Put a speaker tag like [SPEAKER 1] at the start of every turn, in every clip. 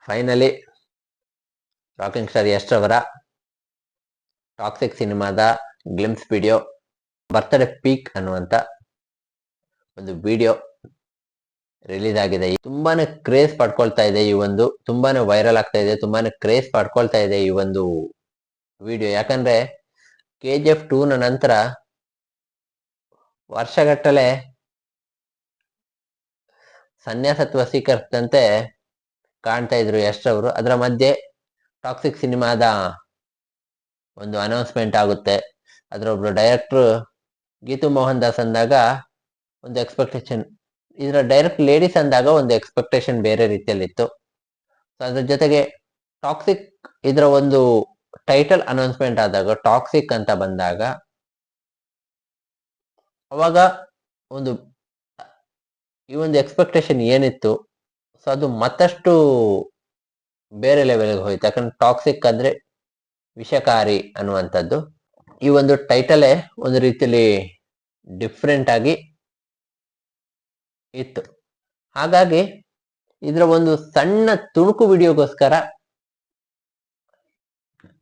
[SPEAKER 1] Finally rocking star Yash ಅವರ toxic ಸಿನಿಮಾದ glimpse video birthday peak ಅನ್ನುವಂತ ಒಂದು ವಿಡಿಯೋ ರಿಲೀಸ್ ಆಗಿದೆ. ತುಂಬಾನೇ ಕ್ರೇಜ್ ಪಡ್ಕೊಳ್ತಾ ಇದೆ. ತುಂಬಾನೇ ವೈರಲ್ ಆಗ್ತಾ ಇದೆ, ತುಂಬಾನೇ ಕ್ರೇಜ್ ಪಡ್ಕೊಳ್ತಾ ಇದೆ ಈ ಒಂದು ವಿಡಿಯೋ. ಯಾಕಂದ್ರೆ KGF 2 ನ ನಂತರ ವರ್ಷಗಟ್ಟಲೆ ಸನ್ಯಾಸತ್ವ ಸ್ವೀಕರಿಸಿದಂತೆ ಕಾಣ್ತಾ ಇದ್ರು ಯಶ್ ಅವರು. ಅದರ ಮಧ್ಯೆ ಟಾಕ್ಸಿಕ್ ಸಿನಿಮಾದ ಒಂದು ಅನೌನ್ಸ್ಮೆಂಟ್ ಆಗುತ್ತೆ. ಅದರ ಒಬ್ರು ಡೈರೆಕ್ಟರ್ ಗೀತು ಮೋಹನ್ ದಾಸ್ ಅಂದಾಗ ಒಂದು ಎಕ್ಸ್ಪೆಕ್ಟೇಷನ್, ಇದರ ಡೈರೆಕ್ಟ್ ಲೇಡೀಸ್ ಅಂದಾಗ ಒಂದು ಎಕ್ಸ್ಪೆಕ್ಟೇಷನ್ ಬೇರೆ ರೀತಿಯಲ್ಲಿತ್ತು. ಅದ್ರ ಜೊತೆಗೆ ಟಾಕ್ಸಿಕ್ ಇದರ ಒಂದು ಟೈಟಲ್ ಅನೌನ್ಸ್ಮೆಂಟ್ ಆದಾಗ ಟಾಕ್ಸಿಕ್ ಅಂತ ಬಂದಾಗ ಅವಾಗ ಈ ಒಂದು ಎಕ್ಸ್ಪೆಕ್ಟೇಷನ್ ಏನಿತ್ತು, ಸೊ ಅದು ಮತ್ತಷ್ಟು ಬೇರೆ ಲೆವೆಲ್ಗೆ ಹೋಯ್ತು. ಯಾಕಂದ್ರೆ ಟಾಕ್ಸಿಕ್ ಅಂದ್ರೆ ವಿಷಕಾರಿ ಅನ್ನುವಂಥದ್ದು. ಈ ಒಂದು ಟೈಟಲೇ ಒಂದು ರೀತಿಯಲ್ಲಿ ಡಿಫ್ರೆಂಟ್ ಆಗಿ ಇತ್ತು. ಹಾಗಾಗಿ ಇದರ ಒಂದು ಸಣ್ಣ ತುಣುಕು ವಿಡಿಯೋಗೋಸ್ಕರ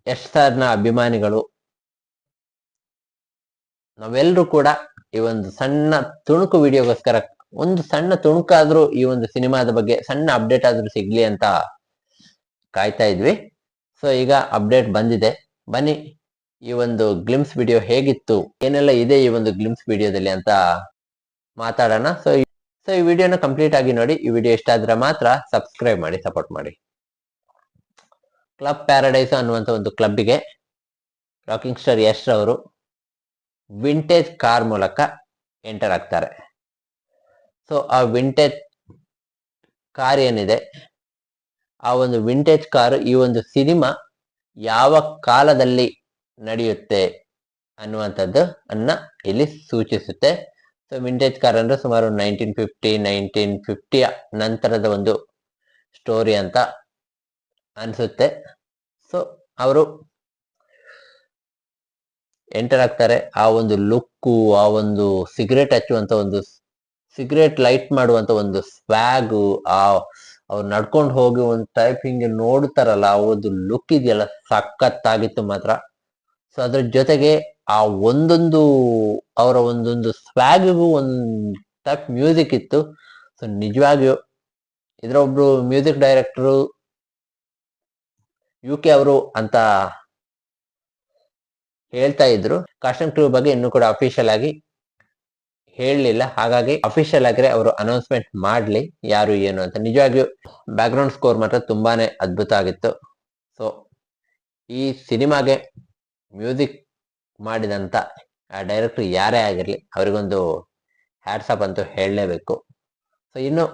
[SPEAKER 1] ಯಶ್ ಸರ್ನ ಅಭಿಮಾನಿಗಳು ನಾವೆಲ್ಲರೂ ಕೂಡ ಈ ಒಂದು ಸಣ್ಣ ತುಣುಕು ವಿಡಿಯೋಗೋಸ್ಕರ, ಒಂದು ಸಣ್ಣ ತುಣುಕಾದ್ರೂ ಈ ಒಂದು ಸಿನಿಮಾದ ಬಗ್ಗೆ ಸಣ್ಣ ಅಪ್ಡೇಟ್ ಆದ್ರೂ ಸಿಗ್ಲಿ ಅಂತ ಕಾಯ್ತಾ ಇದ್ವಿ. ಸೊ ಈಗ ಅಪ್ಡೇಟ್ ಬಂದಿದೆ. ಬನ್ನಿ ಈ ಒಂದು ಗ್ಲಿಮ್ಸ್ ವಿಡಿಯೋ ಹೇಗಿತ್ತು, ಏನೆಲ್ಲ ಇದೆ ಈ ಒಂದು ಗ್ಲಿಮ್ಸ್ ವಿಡಿಯೋದಲ್ಲಿ ಅಂತ ಮಾತಾಡೋಣ. ಸೊ ಈ ವಿಡಿಯೋನ ಕಂಪ್ಲೀಟ್ ಆಗಿ ನೋಡಿ. ಈ ವಿಡಿಯೋ ಇಷ್ಟ ಆದ್ರೆ ಮಾತ್ರ ಸಬ್ಸ್ಕ್ರೈಬ್ ಮಾಡಿ, ಸಪೋರ್ಟ್ ಮಾಡಿ. ಕ್ಲಬ್ ಪ್ಯಾರಡೈಸ್ ಅನ್ನುವಂಥ ಒಂದು ಕ್ಲಬ್ಗೆ ರಾಕಿಂಗ್ ಸ್ಟಾರ್ ಯಶ್ ಅವರು ವಿಂಟೇಜ್ ಕಾರ್ ಮೂಲಕ ಎಂಟರ್ ಆಗ್ತಾರೆ. ಸೊ ಆ ವಿಂಟೇಜ್ ಕಾರ್ ಏನಿದೆ, ಆ ಒಂದು ವಿಂಟೇಜ್ ಕಾರು ಈ ಒಂದು ಸಿನಿಮಾ ಯಾವ ಕಾಲದಲ್ಲಿ ನಡೆಯುತ್ತೆ ಅನ್ನುವಂಥದ್ದು ಇಲ್ಲಿ ಸೂಚಿಸುತ್ತೆ. ಸೊ ವಿಂಟೇಜ್ ಕಾರ್ ಅಂದ್ರೆ ಸುಮಾರು 1950 ನಂತರದ ಒಂದು ಸ್ಟೋರಿ ಅಂತ ಅನ್ಸುತ್ತೆ. ಸೊ ಅವರು ಎಂಟರ್ ಆಗ್ತಾರೆ. ಆ ಒಂದು ಲುಕ್ಕು, ಆ ಒಂದು ಸಿಗರೇಟ್ ಹಚ್ಚುವಂತ ಒಂದು ಸಿಗರೇಟ್ ಲೈಟ್ ಮಾಡುವಂತ ಒಂದು ಸ್ವ್ಯಾಗು, ಅವ್ರು ನಡ್ಕೊಂಡು ಹೋಗಿ ಒಂದು ಟೈಪ್ ಹಿಂಗೆ ನೋಡ್ತಾರಲ್ಲ, ಆ ಒಂದು ಲುಕ್ ಇದೆಯಲ್ಲ ಸಖತ್ತಾಗಿತ್ತು ಮಾತ್ರ. ಸೊ ಅದ್ರ ಜೊತೆಗೆ ಆ ಅವರ ಒಂದೊಂದು ಸ್ವ್ಯಾಗಿಗೂ ಒಂದು ಟೈಪ್ ಮ್ಯೂಸಿಕ್ ಇತ್ತು. ಸೊ ನಿಜವಾಗಿಯೂ ಇದರ ಒಬ್ರು ಮ್ಯೂಸಿಕ್ ಡೈರೆಕ್ಟರು UK ಅವರು ಅಂತ ಹೇಳ್ತಾ ಇದ್ರು. ಕಾಸ್ಟಿಂಗ್ ಕ್ರೂ ಬಗ್ಗೆ ಇನ್ನೂ ಕೂಡ ಅಫಿಷಿಯಲ್ ಆಗಿ ಹೇಳಲಿಲ್ಲ. ಹಾಗಾಗಿ ಅಫಿಷಿಯಲ್ ಆಗಿದ್ರೆ ಅವರು ಅನೌನ್ಸ್ಮೆಂಟ್ ಮಾಡ್ಲಿ ಯಾರು ಏನು ಅಂತ. ನಿಜವಾಗಿಯೂ ಬ್ಯಾಕ್ ಗ್ರೌಂಡ್ ಸ್ಕೋರ್ ಮಾತ್ರ ತುಂಬಾನೇ ಅದ್ಭುತ ಆಗಿತ್ತು. ಸೊ ಈ ಸಿನಿಮಾಗೆ ಮ್ಯೂಸಿಕ್ ಮಾಡಿದಂತ ಆ ಡೈರೆಕ್ಟರ್ ಯಾರೇ ಆಗಿರ್ಲಿ ಅವರಿಗೊಂದು ಹ್ಯಾಟ್ಸಪ್ ಅಂತೂ ಹೇಳಲೇಬೇಕು. ಸೊ ಇನ್ನು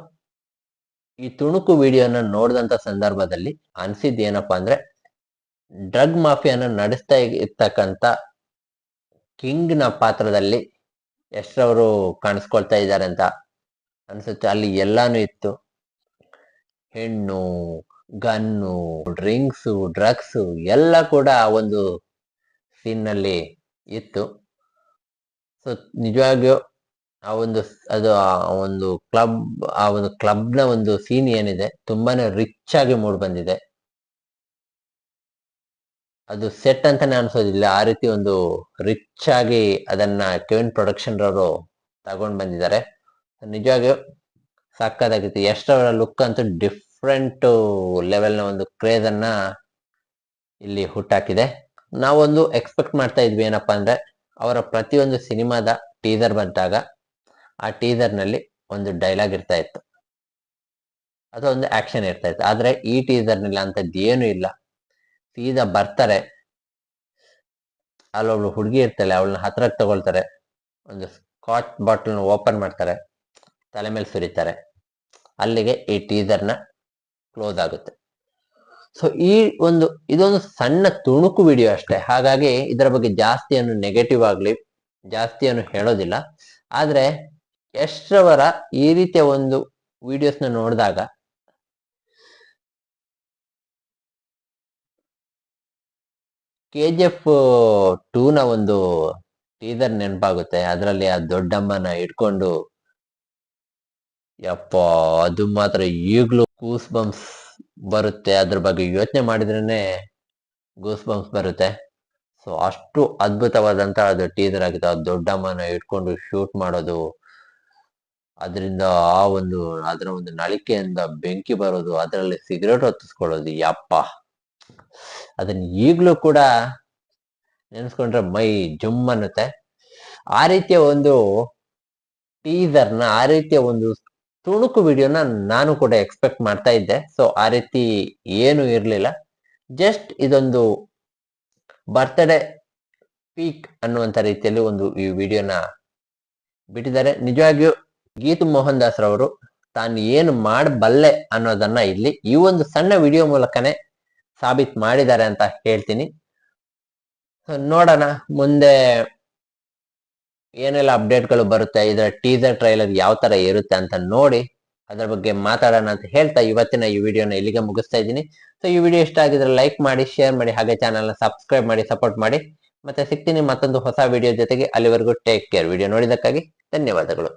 [SPEAKER 1] ಈ ತುಣುಕು ವಿಡಿಯೋನ ನೋಡಿದಂತ ಸಂದರ್ಭದಲ್ಲಿ ಅನ್ಸಿದ್ದು ಏನಪ್ಪಾ ಅಂದ್ರೆ, ಡ್ರಗ್ ಮಾಫಿಯಾನ ನಡೆಸ್ತಾ ಇರ್ತಕ್ಕಂಥ ಕಿಂಗ್ ನ ಪಾತ್ರದಲ್ಲಿ ಯಶ್ ಅವರು ಕಾಣಿಸ್ಕೊಳ್ತಾ ಇದ್ದಾರೆ ಅಂತ ಅನ್ಸುತ್ತೆ. ಅಲ್ಲಿ ಎಲ್ಲಾನು ಇತ್ತು, ಹೆಣ್ಣು, ಗನ್ನು, ಡ್ರಿಂಕ್ಸು, ಡ್ರಗ್ಸು ಎಲ್ಲ ಕೂಡ ಆ ಒಂದು ಸೀನ್ ನಲ್ಲಿ ಇತ್ತು. ಸೊ ನಿಜವಾಗಿಯೂ ಆ ಒಂದು ಕ್ಲಬ್ನ ಒಂದು ಸೀನ್ ಏನಿದೆ ತುಂಬಾನೇ ರಿಚ್ ಆಗಿ ಮೂಡ್ ಬಂದಿದೆ. ಅದು ಸೆಟ್ ಅಂತಾನೆ ಅನ್ಸೋದಿಲ್ಲ, ಆ ರೀತಿ ಒಂದು ರಿಚ್ ಆಗಿ ಅದನ್ನ ಕೆವಿನ್ ಪ್ರೊಡಕ್ಷನ್ ರವರು ತಗೊಂಡ್ ಬಂದಿದ್ದಾರೆ. ನಿಜವಾಗಿಯೂ ಸಕ್ಕತ್ತಾಗಿತ್ತು. ಯಶ್ ಅವರ ಲುಕ್ ಅಂತೂ ಡಿಫ್ರೆಂಟ್ ಲೆವೆಲ್ನ ಒಂದು ಕ್ರೇಜ್ ಅನ್ನ ಇಲ್ಲಿ ಹುಟ್ಟಾಕಿದೆ. ನಾವೊಂದು ಎಕ್ಸ್ಪೆಕ್ಟ್ ಮಾಡ್ತಾ ಇದ್ವಿ ಏನಪ್ಪಾ ಅಂದ್ರೆ, ಅವರ ಪ್ರತಿಯೊಂದು ಸಿನಿಮಾದ ಟೀಸರ್ ಬಂದಾಗ ಆ ಟೀಸರ್ ನಲ್ಲಿ ಒಂದು ಡೈಲಾಗ್ ಇರ್ತಾ ಇತ್ತು ಅಥವಾ ಒಂದು ಆಕ್ಷನ್ ಇರ್ತಾ ಇತ್ತು. ಆದ್ರೆ ಈ ಟೀಸರ್ ನಲ್ಲಿ ಅಂತದ್ದು ಏನು ಇಲ್ಲ. ಸೀದಾ ಬರ್ತಾರೆ, ಅಲ್ಲೊಬ್ಳು ಹುಡುಗಿ ಇರ್ತಾಳೆ, ಅವಳನ್ನ ಹತ್ರಕ್ಕೆ ತಗೊಳ್ತಾರೆ, ಒಂದು ಸ್ಕಾಚ್ ಬಾಟಲ್ ಓಪನ್ ಮಾಡ್ತಾರೆ, ತಲೆ ಮೇಲೆ ಸುರಿತಾರೆ, ಅಲ್ಲಿಗೆ ಈ ಟೀಸರ್ನ ಕ್ಲೋಸ್ ಆಗುತ್ತೆ. ಸೊ ಇದೊಂದು ಸಣ್ಣ ತುಣುಕು ವಿಡಿಯೋ ಅಷ್ಟೇ. ಹಾಗಾಗಿ ಇದರ ಬಗ್ಗೆ ಜಾಸ್ತಿಯನ್ನು ನೆಗೆಟಿವ್ ಆಗ್ಲಿ ಜಾಸ್ತಿಯನ್ನು ಹೇಳೋದಿಲ್ಲ. ಆದ್ರೆ ಯಶ್ ರವರ ಈ ರೀತಿಯ ಒಂದು ವಿಡಿಯೋಸ್ನ ನೋಡಿದಾಗ KGF 2 ನ ಒಂದು ಟೀಸರ್ ನೆನಪಾಗುತ್ತೆ. ಅದರಲ್ಲಿ ಆ ದೊಡ್ಡಮ್ಮನ ಇಟ್ಕೊಂಡು, ಯಪ್ಪ ಅದು ಮಾತ್ರ ಈಗ್ಲೂ ಕೂಸ್ ಬಂಪ್ಸ್ ಬರುತ್ತೆ, ಅದ್ರ ಬಗ್ಗೆ ಯೋಚನೆ ಮಾಡಿದ್ರೇನೆ ಗೂಸ್ ಬಂಪ್ಸ್ ಬರುತ್ತೆ. ಸೊ ಅಷ್ಟು ಅದ್ಭುತವಾದಂತ ಅದು ಟೀಸರ್ ಆಗಿದೆ. ಆ ದೊಡ್ಡಮ್ಮನ ಇಟ್ಕೊಂಡು ಶೂಟ್ ಮಾಡೋದು, ಅದರಿಂದ ಅದರ ಒಂದು ನಳಿಕೆಯಿಂದ ಬೆಂಕಿ ಬರೋದು, ಅದರಲ್ಲಿ ಸಿಗರೇಟ್ ಹೊತ್ತಿಸ್ಕೊಳ್ಳೋದು, ಯಪ್ಪ ಅದನ್ನ ಈಗ್ಲೂ ಕೂಡ ನೆನೆಸ್ಕೊಂಡ್ರೆ ಮೈ ಜುಮ್ ಅನ್ನುತ್ತೆ. ಆ ರೀತಿಯ ಒಂದು ಟೀಸರ್ನ, ಆ ರೀತಿಯ ಒಂದು ತುಣುಕು ವಿಡಿಯೋನ ನಾನು ಕೂಡ ಎಕ್ಸ್ಪೆಕ್ಟ್ ಮಾಡ್ತಾ ಇದ್ದೆ. ಸೊ ಆ ರೀತಿ ಏನು ಇರ್ಲಿಲ್ಲ. ಜಸ್ಟ್ ಇದೊಂದು ಬರ್ತ್ಡೇ ಪೀಕ್ ಅನ್ನುವಂತ ರೀತಿಯಲ್ಲಿ ಒಂದು ಈ ವಿಡಿಯೋನ ಬಿಟ್ಟಿದ್ದಾರೆ. ನಿಜವಾಗಿಯೂ ಗೀತು ಮೋಹನ್ ದಾಸ್ ರವರು ತಾನು ಏನು ಮಾಡಬಲ್ಲೆ ಅನ್ನೋದನ್ನ ಇಲ್ಲಿ ಈ ಒಂದು ಸಣ್ಣ ವಿಡಿಯೋ ಮೂಲಕನೇ ಸಾಬೀತ್ ಮಾಡಿದ್ದಾರೆ ಅಂತ ಹೇಳ್ತೀನಿ. ನೋಡೋಣ ಮುಂದೆ ಏನೆಲ್ಲ ಅಪ್ಡೇಟ್ಗಳು ಬರುತ್ತೆ, ಇದರ ಟೀಸರ್ ಟ್ರೈಲರ್ ಯಾವ ತರ ಇರುತ್ತೆ ಅಂತ ನೋಡಿ ಅದರ ಬಗ್ಗೆ ಮಾತಾಡೋಣ ಅಂತ ಹೇಳ್ತಾ ಇವತ್ತಿನ ಈ ವಿಡಿಯೋನ ಇಲ್ಲಿಗೆ ಮುಗಿಸ್ತಾ ಇದ್ದೀನಿ. ಸೊ ಈ ವಿಡಿಯೋ ಇಷ್ಟ ಆಗಿದ್ರೆ ಲೈಕ್ ಮಾಡಿ, ಶೇರ್ ಮಾಡಿ, ಹಾಗೆ ಚಾನಲ್ನ ಸಬ್ಸ್ಕ್ರೈಬ್ ಮಾಡಿ ಸಪೋರ್ಟ್ ಮಾಡಿ. ಮತ್ತೆ ಸಿಗ್ತೀನಿ ಮತ್ತೊಂದು ಹೊಸ ವಿಡಿಯೋ ಜೊತೆಗೆ. ಅಲ್ಲಿವರೆಗೂ ಟೇಕ್ ಕೇರ್. ವಿಡಿಯೋ ನೋಡಿದಕ್ಕಾಗಿ ಧನ್ಯವಾದಗಳು.